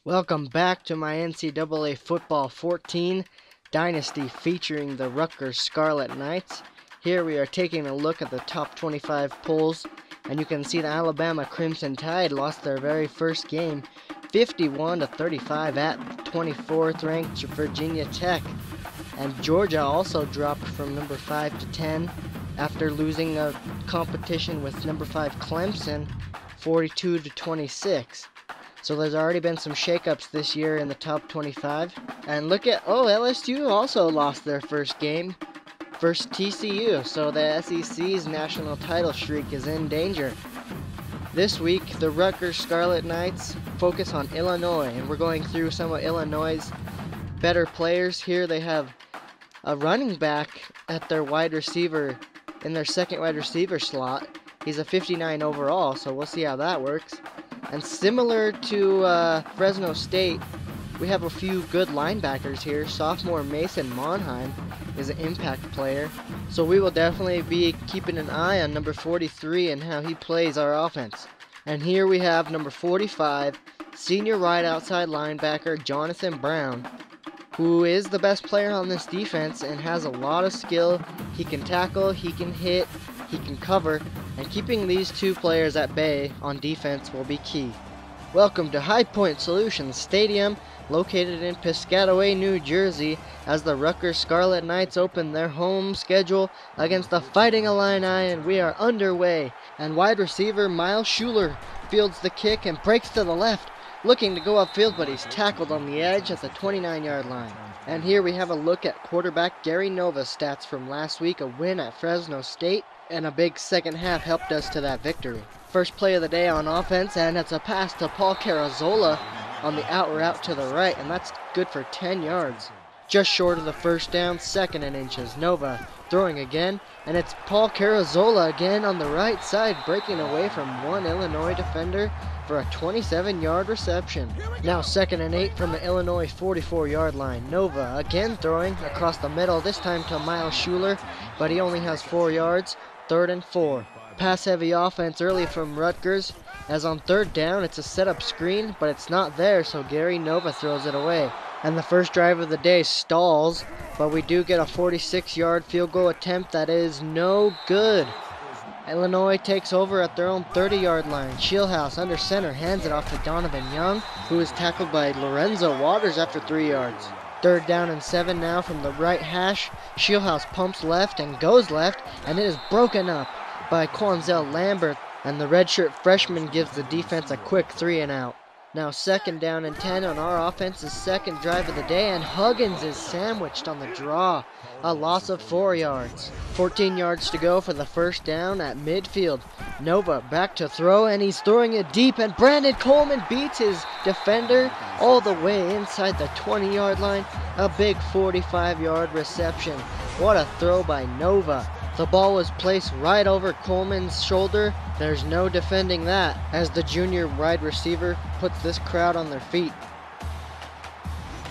Welcome back to my NCAA Football 14 Dynasty featuring the Rutgers Scarlet Knights. Here we are taking a look at the top 25 polls, and you can see the Alabama Crimson Tide lost their very first game 51-35 at 24th ranked Virginia Tech. And Georgia also dropped from number 5 to 10 after losing a competition with number 5 Clemson 42-26. So there's already been some shakeups this year in the top 25. And look at, LSU also lost their first game versus TCU. So the SEC's national title streak is in danger. This week, the Rutgers Scarlet Knights focus on Illinois. And we're going through some of Illinois' better players. Here they have a running back at their wide receiver, in their second wide receiver slot. He's a 59 overall, so we'll see how that works. And similar to Fresno State, we have a few good linebackers here. Sophomore Mason Monheim is an impact player. So we will definitely be keeping an eye on number 43 and how he plays our offense. And here we have number 45, senior right outside linebacker Jonathan Brown, who is the best player on this defense and has a lot of skill. He can tackle, he can hit, he can cover, and keeping these two players at bay on defense will be key. Welcome to High Point Solutions Stadium, located in Piscataway, New Jersey, as the Rutgers Scarlet Knights open their home schedule against the Fighting Illini, and we are underway. And wide receiver Miles Schuler fields the kick and breaks to the left, looking to go upfield, but he's tackled on the edge at the 29-yard line. And here we have a look at quarterback Gary Nova's stats from last week, a win at Fresno State, and a big second half helped us to that victory. First play of the day on offense, and it's a pass to Paul Carazola on the out route to the right, and that's good for 10 yards. Just short of the first down, 2nd and inches. Nova throwing again, and it's Paul Carazola again on the right side, breaking away from one Illinois defender for a 27-yard reception. Now 2nd and 8 from the Illinois 44-yard line. Nova again throwing across the middle, this time to Miles Schuler, but he only has 4 yards. 3rd and 4. Pass-heavy offense early from Rutgers, as on 3rd down it's a set-up screen, but it's not there, so Gary Nova throws it away. And the first drive of the day stalls, but we do get a 46-yard field goal attempt that is no good. Illinois takes over at their own 30-yard line. Shieldhouse under center hands it off to Donovan Young, who is tackled by Lorenzo Waters after 3 yards. 3rd down and 7 now from the right hash. Shieldhouse pumps left and goes left, and it is broken up by Quanzel Lambert, and the redshirt freshman gives the defense a quick 3 and out. Now 2nd down and 10 on our offense's second drive of the day, and Huggins is sandwiched on the draw. A loss of 4 yards. 14 yards to go for the first down at midfield. Nova back to throw, and he's throwing it deep, and Brandon Coleman beats his defender all the way inside the 20-yard line. A big 45-yard reception. What a throw by Nova. The ball was placed right over Coleman's shoulder. There's no defending that, as the junior wide receiver puts this crowd on their feet.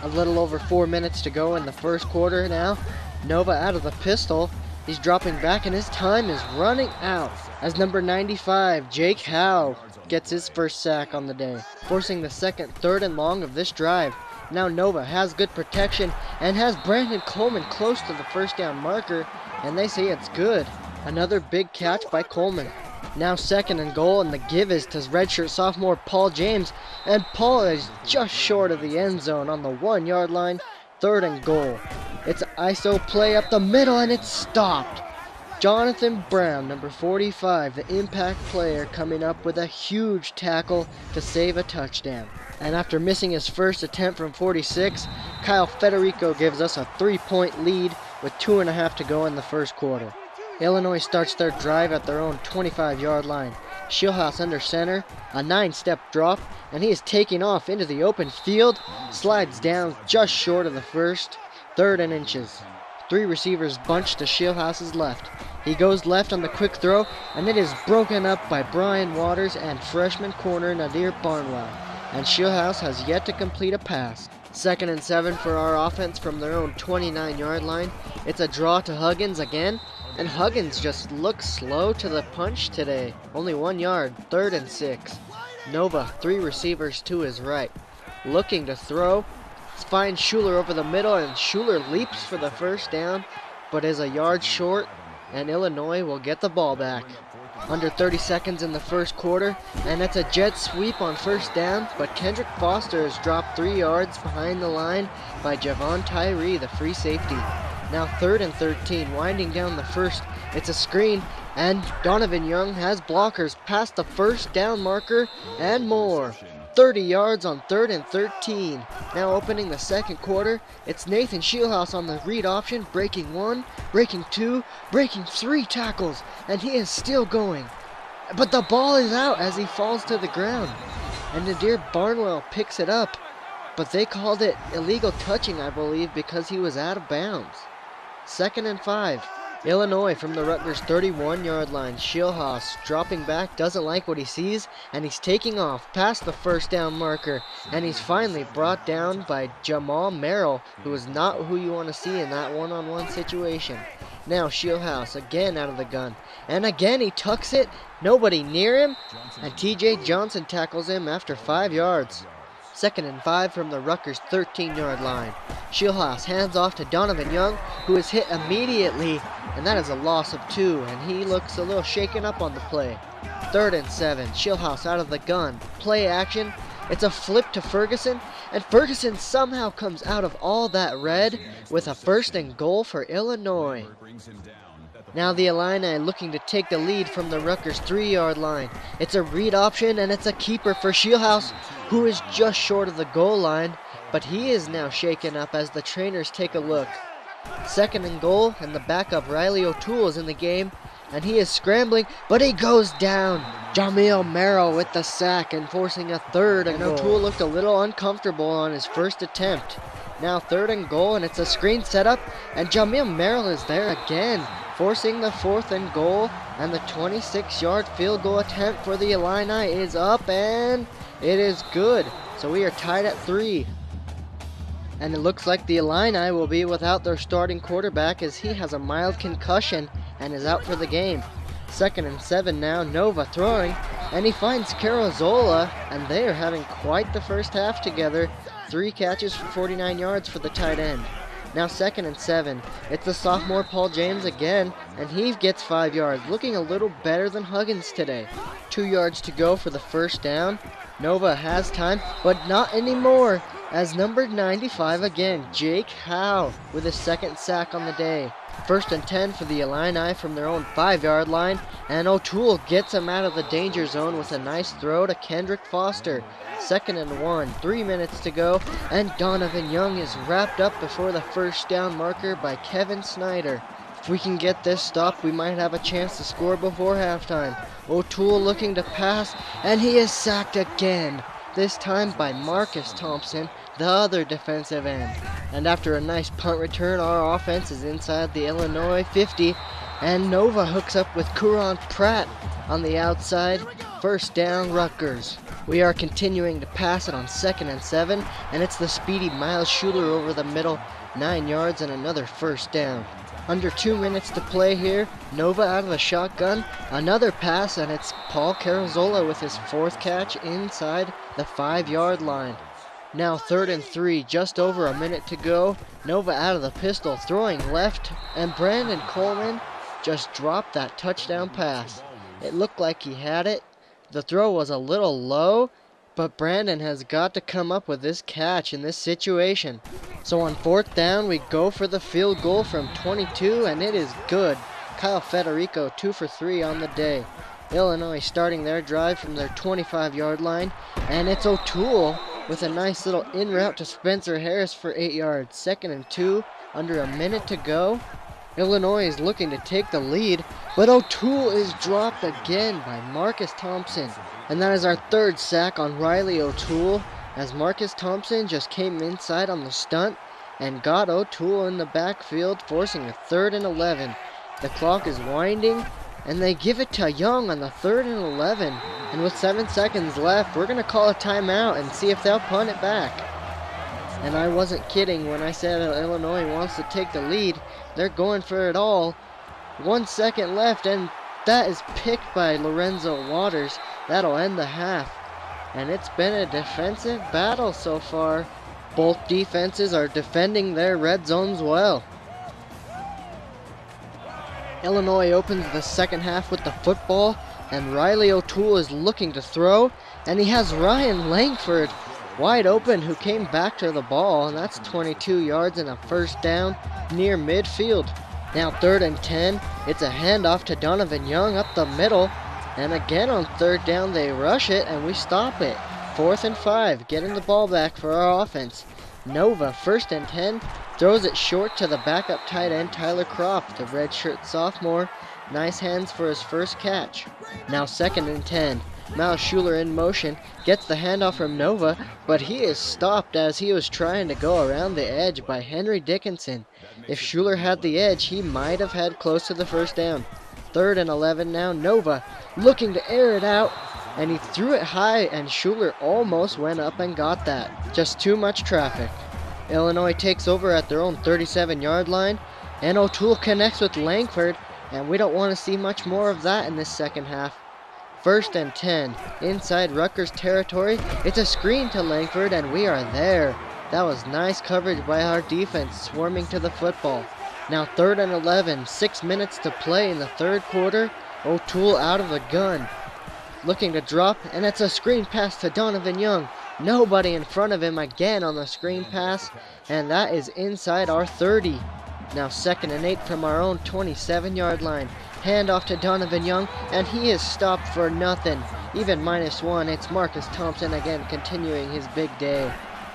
A little over 4 minutes to go in the first quarter now. Nova out of the pistol. He's dropping back, and his time is running out, as number 95, Jake Howe, gets his first sack on the day, forcing the second 3rd and long of this drive. Now Nova has good protection and has Brandon Coleman close to the first down marker, and they say it's good. Another big catch by Coleman. Now 2nd and goal, and the give is to redshirt sophomore Paul James, and Paul is just short of the end zone on the 1-yard line. 3rd and goal. It's an ISO play up the middle, and it's stopped. Jonathan Brown, number 45, the impact player, coming up with a huge tackle to save a touchdown. And after missing his first attempt from 46, Kyle Federico gives us a 3-point lead with 2.5 to go in the first quarter. Illinois starts their drive at their own 25-yard line. Shieldhouse under center, a 9-step drop, and he is taking off into the open field, slides down just short of the first, 3rd and inches. 3 receivers bunch to Shieldhouse's left. He goes left on the quick throw, and it is broken up by Brian Waters and freshman corner Nadir Barnwell, and Shieldhouse has yet to complete a pass. 2nd and 7 for our offense from their own 29-yard line. It's a draw to Huggins again, and Huggins just looks slow to the punch today. Only 1 yard, 3rd and 6. Nova, 3 receivers to his right. looking to throw. Finds Schuler over the middle, and Schuler leaps for the first down, but is a yard short, and Illinois will get the ball back. Under 30 seconds in the first quarter, and it's a jet sweep on first down, but Kendrick Foster is dropped 3 yards behind the line by Javon Tyree, the free safety. Now 3rd and 13, winding down the first. It's a screen, and Donovan Young has blockers past the first down marker and more. 30 yards on 3rd and 13. Now opening the second quarter, it's Nathan Shieldhouse on the read option, breaking 1, breaking 2, breaking 3 tackles, and he is still going. But the ball is out as he falls to the ground, and Nadir Barnwell picks it up, but they called it illegal touching, I believe, because he was out of bounds. 2nd and 5. Illinois from the Rutgers 31-yard line. Shieldhouse dropping back, doesn't like what he sees, and he's taking off past the first down marker, and he's finally brought down by Jamal Merrill, who is not who you want to see in that one-on-one situation. Now Shieldhouse again out of the gun, and again he tucks it, nobody near him, and TJ Johnson tackles him after 5 yards. 2nd and 5 from the Rutgers 13-yard line. Shieldhouse hands off to Donovan Young, who is hit immediately, and that is a loss of 2, and he looks a little shaken up on the play. 3rd and 7, Shieldhouse out of the gun. Play action, it's a flip to Ferguson, and Ferguson somehow comes out of all that red with a 1st and goal for Illinois. Now the Illini looking to take the lead from the Rutgers 3-yard line. It's a read option, and it's a keeper for Shieldhouse, who is just short of the goal line, but he is now shaken up as the trainers take a look. 2nd and goal, and the backup Riley O'Toole is in the game, and he is scrambling, but he goes down. Jamil Merrill with the sack and forcing a 3rd and goal. O'Toole looked a little uncomfortable on his first attempt. Now 3rd and goal, and it's a screen setup, and Jamil Merrill is there again, forcing the 4th and goal, and the 26-yard field goal attempt for the Illini is up, and it is good. So we are tied at 3. And it looks like the Illini will be without their starting quarterback as he has a mild concussion and is out for the game. 2nd and 7 now, Nova throwing, and he finds Carazola, and they are having quite the first half together. 3 catches for 49 yards for the tight end. Now 2nd and 7, it's the sophomore Paul James again, and he gets 5 yards, looking a little better than Huggins today. 2 yards to go for the first down. Nova has time, but not anymore, as number 95 again, Jake Howe, with his 2nd sack on the day. 1st and 10 for the Illini from their own 5-yard line, and O'Toole gets him out of the danger zone with a nice throw to Kendrick Foster. 2nd and 1, 3 minutes to go, and Donovan Young is wrapped up before the first down marker by Kevin Snyder. If we can get this stopped, we might have a chance to score before halftime. O'Toole looking to pass, and he is sacked again, this time by Marcus Thompson, the other defensive end. And after a nice punt return, our offense is inside the Illinois 50, and Nova hooks up with Kuron Pratt on the outside. 1st down, Rutgers. We are continuing to pass it on 2nd and 7, and it's the speedy Miles Schuler over the middle, 9 yards and another 1st down. Under 2 minutes to play here, Nova out of the shotgun, another pass, and it's Paul Carazola with his 4th catch inside the 5-yard line. Now 3rd and 3, just over a minute to go. Nova out of the pistol, throwing left, and Brandon Coleman just dropped that touchdown pass. It looked like he had it. The throw was a little low, but Brandon has got to come up with this catch in this situation. So on 4th down, we go for the field goal from 22, and it is good. Kyle Federico 2 for 3 on the day. Illinois starting their drive from their 25-yard line, and it's O'Toole with a nice little in route to Spencer Harris for 8 yards. 2nd and 2, under a minute to go. Illinois is looking to take the lead, but O'Toole is dropped again by Marcus Thompson. And that is our 3rd sack on Riley O'Toole, as Marcus Thompson just came inside on the stunt and got O'Toole in the backfield, forcing a 3rd and 11. The clock is winding, and they give it to Young on the 3rd and 11. And with 7 seconds left, we're going to call a timeout and see if they'll punt it back. And I wasn't kidding when I said Illinois wants to take the lead. They're going for it all. 1 second left, and that is picked by Lorenzo Waters. That'll end the half. and it's been a defensive battle so far. Both defenses are defending their red zones well. Illinois opens the second half with the football, and Riley O'Toole is looking to throw, and he has Ryan Langford wide open, who came back to the ball, and that's 22 yards and a first down near midfield. Now 3rd and 10, it's a handoff to Donovan Young up the middle, and again on 3rd down they rush it and we stop it. 4th and 5, getting the ball back for our offense. Nova, 1st and 10, throws it short to the backup tight end Tyler Croft, the redshirt sophomore. Nice hands for his first catch. Now 2nd and 10. Miles Schuler in motion, gets the handoff from Nova, but he is stopped as he was trying to go around the edge by Henry Dickinson. If Schuler had the edge, he might have had close to the first down. 3rd and 11 now. Nova looking to air it out, and he threw it high, and Schuler almost went up and got that. Just too much traffic. Illinois takes over at their own 37-yard line, and O'Toole connects with Langford, and we don't want to see much more of that in this second half. 1st and 10, inside Rutgers territory. It's a screen to Langford, and we are there. That was nice coverage by our defense, swarming to the football. Now 3rd and 11, 6 minutes to play in the 3rd quarter. O'Toole out of the gun, looking to drop, and it's a screen pass to Donovan Young. Nobody in front of him again on the screen pass, and that is inside our 30. Now 2nd and 8 from our own 27-yard line. Handoff to Donovan Young, and he is stopped for nothing. Even -1, it's Marcus Thompson again continuing his big day.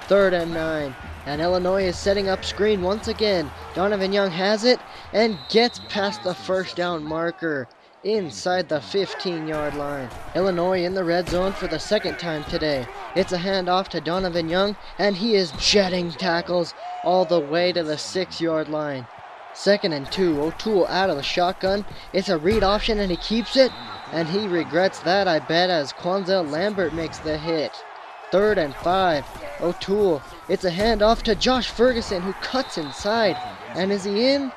3rd and 9, and Illinois is setting up screen once again. Donovan Young has it and gets past the first down marker inside the 15-yard line. Illinois in the red zone for the 2nd time today. It's a handoff to Donovan Young, and he is jetting tackles all the way to the 6-yard line. 2nd and 2, O'Toole out of the shotgun. It's a read option, and he keeps it, and he regrets that, I bet, as Quanzel Lambert makes the hit. 3rd and 5, O'Toole. It's a handoff to Josh Ferguson, who cuts inside. And is he in?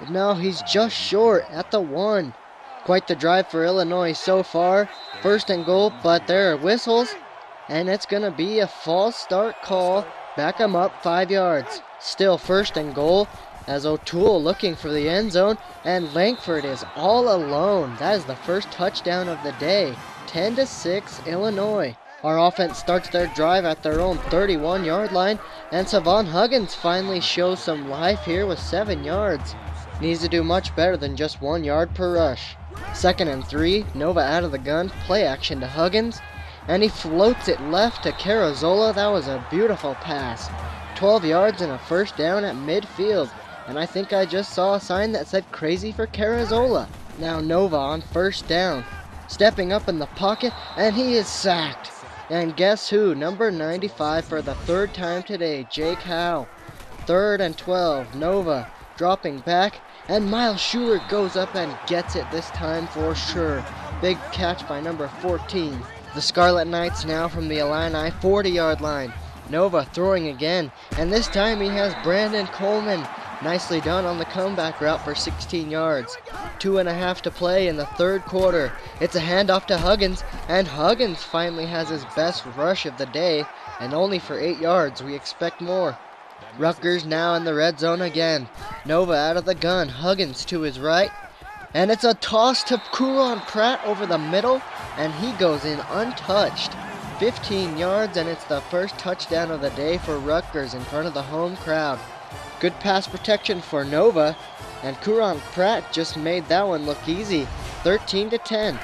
No, he's just short at the 1. Quite the drive for Illinois so far. 1st and goal, but there are whistles, and it's going to be a false start call. Back him up 5 yards. Still 1st and goal, as O'Toole looking for the end zone, and Langford is all alone. That is the first touchdown of the day. 10-6 Illinois. Our offense starts their drive at their own 31-yard line, and Savon Huggins finally shows some life here with 7 yards. Needs to do much better than just 1 yard per rush. 2nd and 3, Nova out of the gun, play action to Huggins, and he floats it left to Carazola. That was a beautiful pass. 12 yards and a first down at midfield, and I think I just saw a sign that said crazy for Carazola. Now Nova on 1st down, stepping up in the pocket, and he is sacked. And guess who? Number 95 for the 3rd time today, Jake Howe. 3rd and 12, Nova dropping back, and Miles Schuler goes up and gets it this time for sure. Big catch by number 14. The Scarlet Knights now from the Illini 40-yard line. Nova throwing again, and this time he has Brandon Coleman. Nicely done on the comeback route for 16 yards. 2.5 to play in the 3rd quarter. It's a handoff to Huggins, and Huggins finally has his best rush of the day, and only for 8 yards. We expect more. Rutgers now in the red zone again. Nova out of the gun, Huggins to his right, and it's a toss to Kuron Pratt over the middle, and he goes in untouched. 15 yards, and it's the first touchdown of the day for Rutgers in front of the home crowd. Good pass protection for Nova, and Kuron Pratt just made that one look easy. 13-10.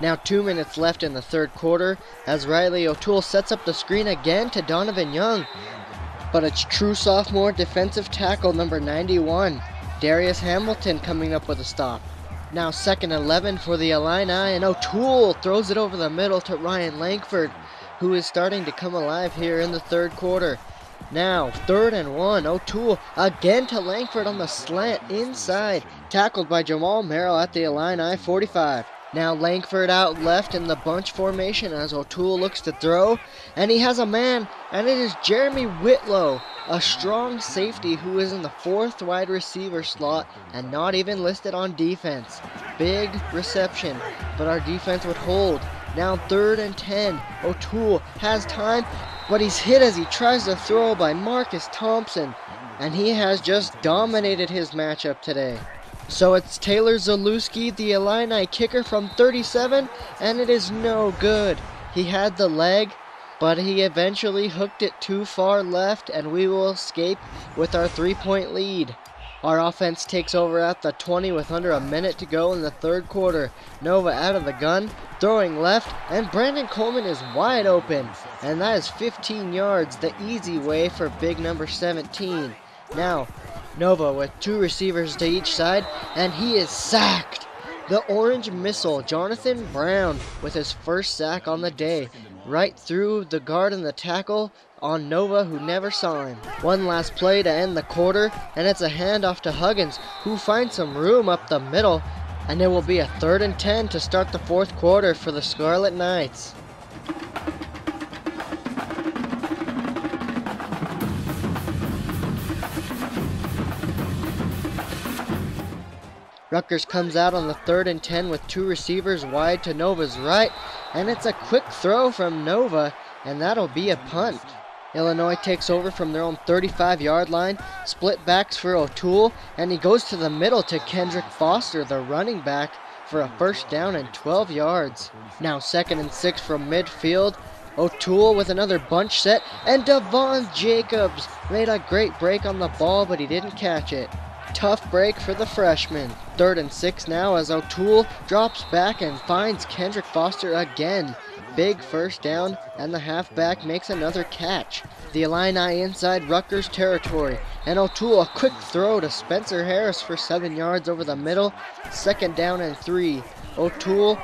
Now 2 minutes left in the 3rd quarter as Riley O'Toole sets up the screen again to Donovan Young. But it's true sophomore defensive tackle number 91, Darius Hamilton, coming up with a stop. Now 2nd and 11 for the Illini, and O'Toole throws it over the middle to Ryan Langford, who is starting to come alive here in the 3rd quarter. Now 3rd and 1, O'Toole again to Langford on the slant inside, tackled by Jamal Merrill at the Illini 45. Now Langford out left in the bunch formation as O'Toole looks to throw, and he has a man, and it is Jeremy Whitlow, a strong safety who is in the 4th wide receiver slot and not even listed on defense. Big reception, but our defense would hold, Now 3rd and 10. O'Toole has time, but he's hit as he tries to throw by Marcus Thompson. And he has just dominated his matchup today. So it's Taylor Zalewski, the Illini kicker from 37, and it is no good. He had the leg, but he eventually hooked it too far left, and we will escape with our 3-point lead. Our offense takes over at the 20 with under a minute to go in the 3rd quarter. Nova out of the gun, throwing left, and Brandon Coleman is wide open. And that is 15 yards, the easy way for big number 17. Now, Nova with 2 receivers to each side, and he is sacked. The Orange Missile, Jonathan Brown, with his first sack on the day, right through the guard and the tackle on Nova, who never saw him. One last play to end the quarter, and it's a handoff to Huggins, who finds some room up the middle, and it will be a 3rd and 10 to start the 4th quarter for the Scarlet Knights. Rutgers comes out on the 3rd and 10 with 2 receivers wide to Nova's right, and it's a quick throw from Nova, and that'll be a punt. Illinois takes over from their own 35-yard line, split backs for O'Toole, and he goes to the middle to Kendrick Foster, the running back, for a 1st down and 12 yards. Now 2nd and 6 from midfield. O'Toole with another bunch set, and Devon Jacobs made a great break on the ball, but he didn't catch it. Tough break for the freshman. 3rd and 6 now as O'Toole drops back and finds Kendrick Foster again. Big 1st down, and the halfback makes another catch. The Illini inside Rutgers territory, and O'Toole a quick throw to Spencer Harris for 7 yards over the middle. 2nd down and 3. O'Toole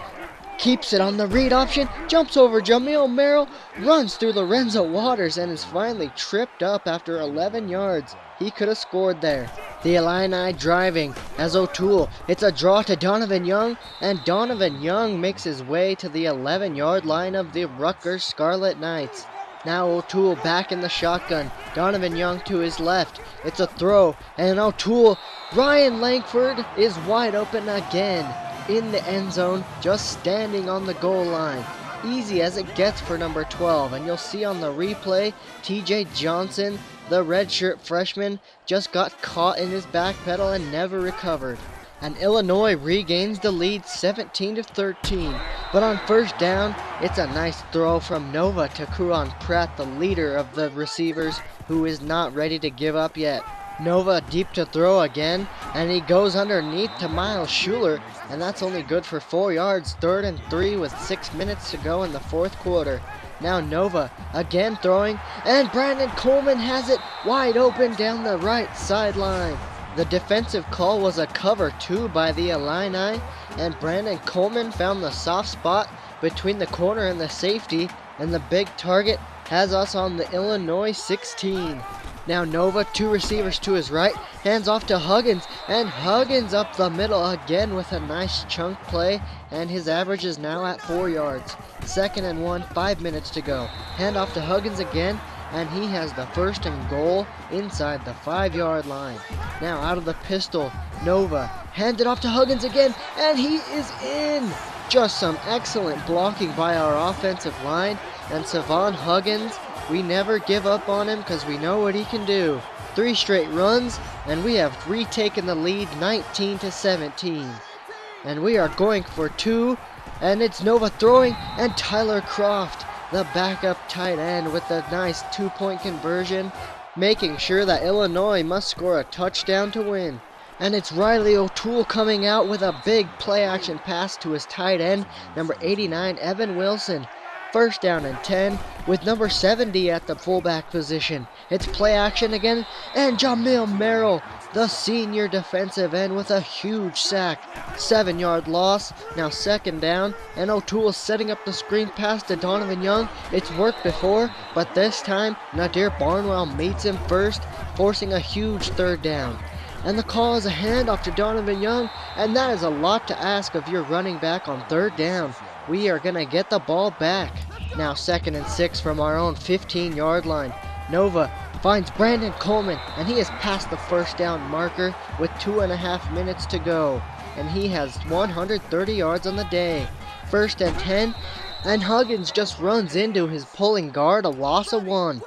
keeps it on the read option, jumps over Jamil Merrill, runs through Lorenzo Waters, and is finally tripped up after 11 yards. He could have scored there. The Illini driving as O'Toole. It's a draw to Donovan Young, and Donovan Young makes his way to the 11-yard line of the Rutgers Scarlet Knights. Now O'Toole back in the shotgun. Donovan Young to his left. It's a throw, and O'Toole, Ryan Langford is wide open again in the end zone, just standing on the goal line. Easy as it gets for number 12, and you'll see on the replay, TJ Johnson, the redshirt freshman, just got caught in his back pedal and never recovered. And Illinois regains the lead 17-13. But on 1st down, it's a nice throw from Nova to Kuron Pratt, the leader of the receivers, who is not ready to give up yet. Nova deep to throw again, and he goes underneath to Miles Schuler, and that's only good for 4 yards. 3rd and 3 with 6 minutes to go in the 4th quarter. Now Nova again throwing, and Brandon Coleman has it wide open down the right sideline. The defensive call was a cover 2 by the Illini, and Brandon Coleman found the soft spot between the corner and the safety, and the big target has us on the Illinois 16. Now Nova, 2 receivers to his right, hands off to Huggins, and Huggins up the middle again with a nice chunk play, and his average is now at 4 yards. 2nd and 1, 5 minutes to go. Hand off to Huggins again, and he has the 1st and goal inside the 5-yard line. Now out of the pistol, Nova handed off to Huggins again, and he is in! Just some excellent blocking by our offensive line, and Savon Huggins, we never give up on him because we know what he can do. 3 straight runs, and we have retaken the lead 19-17. And we are going for 2, and it's Nova throwing, and Tyler Croft, the backup tight end, with a nice 2-point conversion, making sure that Illinois must score a touchdown to win. And it's Riley O'Toole coming out with a big play-action pass to his tight end, number 89, Evan Wilson. 1st down and 10 with number 70 at the fullback position. It's play action again, and Jamil Merrill, the senior defensive end, with a huge sack. 7-yard loss, now 2nd down, and O'Toole setting up the screen pass to Donovan Young. It's worked before, but this time Nadir Barnwell meets him first, forcing a huge 3rd down. And the call is a handoff to Donovan Young, and that is a lot to ask of your running back on 3rd down. We are going to get the ball back. Now 2nd and 6 from our own 15-yard line. Nova finds Brandon Coleman, and he has passed the 1st down marker with 2.5 minutes to go. And he has 130 yards on the day. 1st and 10, and Huggins just runs into his pulling guard, a loss of 1.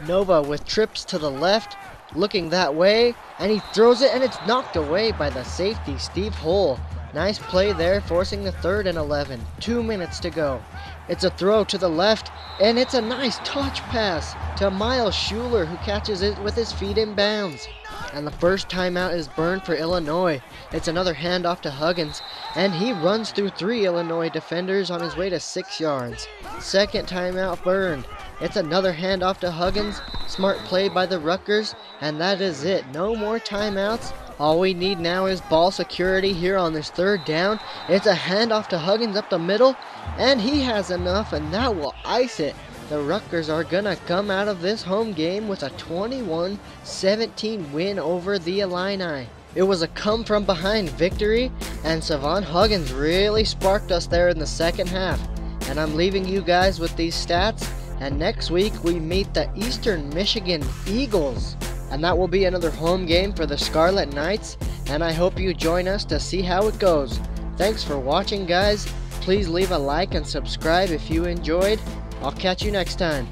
Nova with trips to the left, looking that way, and he throws it and it's knocked away by the safety, Steve Hull. Nice play there, forcing the 3rd and 11. 2 minutes to go. It's a throw to the left, and it's a nice touch pass to Miles Schuler, who catches it with his feet in bounds. And the first timeout is burned for Illinois. It's another handoff to Huggins, and he runs through 3 Illinois defenders on his way to 6 yards. Second timeout burned. It's another handoff to Huggins. Smart play by the Rutgers, and that is it. No more timeouts. All we need now is ball security here on this 3rd down. It's a handoff to Huggins up the middle, and he has enough, and that will ice it. The Rutgers are gonna come out of this home game with a 21-17 win over the Illini. It was a come-from-behind victory, and Savon Huggins really sparked us there in the second half. And I'm leaving you guys with these stats, and next week we meet the Eastern Michigan Eagles. And that will be another home game for the Scarlet Knights, and I hope you join us to see how it goes. Thanks for watching, guys. Please leave a like and subscribe if you enjoyed. I'll catch you next time.